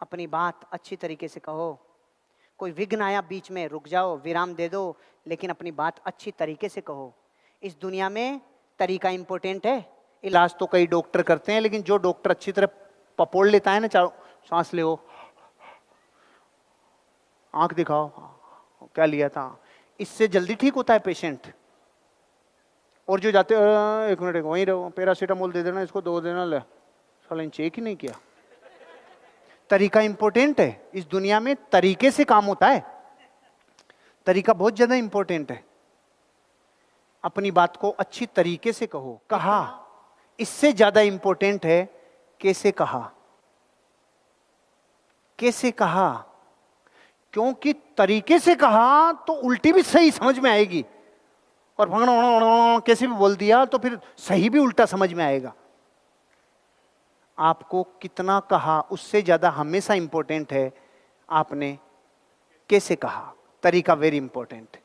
अपनी बात अच्छी तरीके से कहो। कोई विघ्न आया बीच में, रुक जाओ, विराम दे दो, लेकिन अपनी बात अच्छी तरीके से कहो। इस दुनिया में तरीका इंपॉर्टेंट है। इलाज तो कई डॉक्टर करते हैं, लेकिन जो डॉक्टर अच्छी तरह पपोड़ लेता है ना, चारों सांस ले, आंख दिखाओ, क्या लिया था, इससे जल्दी ठीक होता है पेशेंट। और जो जाते एक मिनट वहीं रहो, पैरासीटामोल दे देना, इसको 2 देना, ले साला चेक ही नहीं किया। तरीका इंपॉर्टेंट है। इस दुनिया में तरीके से काम होता है, तरीका बहुत ज्यादा इंपॉर्टेंट है। अपनी बात को अच्छी तरीके से कहो। कहा, इससे ज्यादा इंपॉर्टेंट है कैसे कहा। कैसे कहा, क्योंकि तरीके से कहा तो उल्टी भी सही समझ में आएगी, और भंगड़ा कैसे भी बोल दिया तो फिर सही भी उल्टा समझ में आएगा। आपको कितना कहा उससे ज्यादा हमेशा इंपॉर्टेंट है आपने कैसे कहा। तरीका वेरी इंपॉर्टेंट।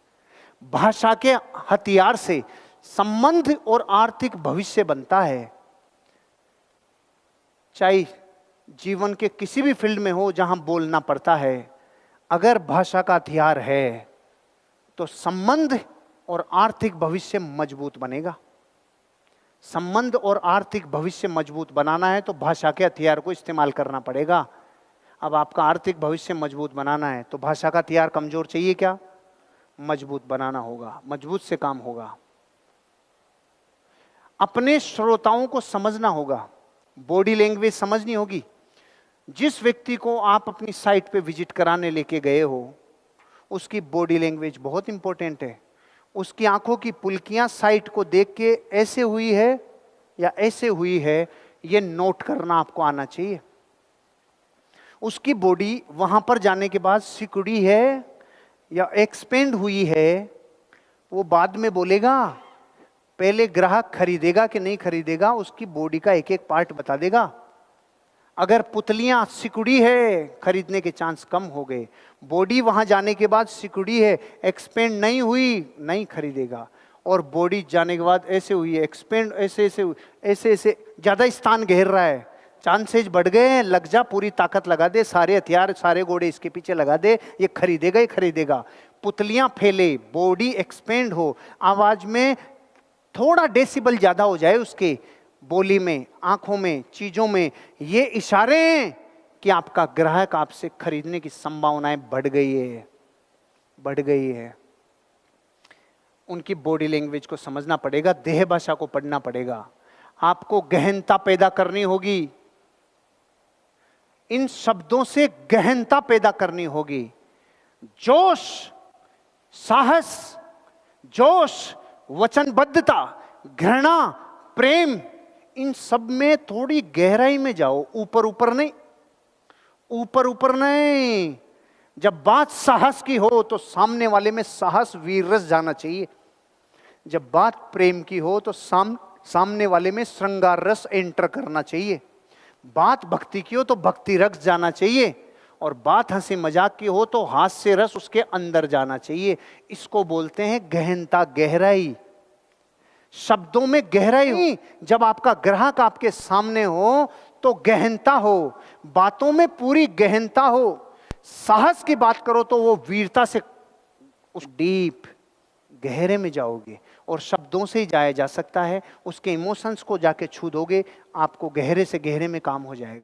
भाषा के हथियार से संबंध और आर्थिक भविष्य बनता है। चाहे जीवन के किसी भी फील्ड में हो जहां बोलना पड़ता है, अगर भाषा का हथियार है तो संबंध और आर्थिक भविष्य मजबूत बनेगा। संबंध और आर्थिक भविष्य मजबूत बनाना है तो भाषा के हथियार को इस्तेमाल करना पड़ेगा। अब आपका आर्थिक भविष्य मजबूत बनाना है तो भाषा का हथियार कमजोर चाहिए क्या? मजबूत बनाना होगा, मजबूत से काम होगा। अपने श्रोताओं को समझना होगा, बॉडी लैंग्वेज समझनी होगी। जिस व्यक्ति को आप अपनी साइट पे विजिट कराने लेके गए हो, उसकी बॉडी लैंग्वेज बहुत इंपॉर्टेंट है। उसकी आंखों की पुलकियां साइट को देख के ऐसे हुई है या ऐसे हुई है, ये नोट करना आपको आना चाहिए। उसकी बॉडी वहां पर जाने के बाद सिकुड़ी है या एक्सपेंड हुई है, वो बाद में बोलेगा। पहले ग्राहक खरीदेगा कि नहीं खरीदेगा, उसकी बॉडी का एक एक पार्ट बता देगा। अगर पुतलियां सिकुड़ी है, खरीदने के चांस कम हो गए। बॉडी वहां जाने के बाद सिकुड़ी है, एक्सपेंड नहीं हुई, नहीं खरीदेगा। और बॉडी जाने के बाद ऐसे हुई है, एक्सपेंड ऐसे ऐसे ज्यादा स्थान घेर रहा है, चांसेज बढ़ गए हैं, लग जा, पूरी ताकत लगा दे, सारे हथियार सारे घोड़े इसके पीछे लगा दे, ये खरीदेगा ही खरीदेगा। पुतलियां फैले, बॉडी एक्सपेंड हो, आवाज में थोड़ा डेसिबल ज्यादा हो जाए, उसके बोली में, आंखों में, चीजों में, ये इशारे हैं कि आपका ग्राहक आपसे खरीदने की संभावनाएं बढ़ गई है, बढ़ गई है। उनकी बॉडी लैंग्वेज को समझना पड़ेगा, देह भाषा को पढ़ना पड़ेगा। आपको गहनता पैदा करनी होगी, इन शब्दों से गहनता पैदा करनी होगी। जोश, साहस, जोश, वचनबद्धता, घृणा, प्रेम, इन सब में थोड़ी गहराई में जाओ, ऊपर ऊपर नहीं, ऊपर ऊपर नहीं। जब बात साहस की हो तो सामने वाले में साहस, वीर रस जाना चाहिए। जब बात प्रेम की हो तो सामने वाले में श्रृंगार रस एंटर करना चाहिए। बात भक्ति की हो तो भक्ति रस जाना चाहिए, और बात हंसी मजाक की हो तो हास्य रस उसके अंदर जाना चाहिए। इसको बोलते हैं गहनता, गहराई। शब्दों में गहराई। जब आपका ग्राहक आपके सामने हो तो गहनता हो, बातों में पूरी गहनता हो। साहस की बात करो तो वो वीरता से उस डीप गहरे में जाओगे, और शब्दों से ही जाया जा सकता है। उसके इमोशंस को जाके छू दोगे, आपको गहरे से गहरे में काम हो जाएगा।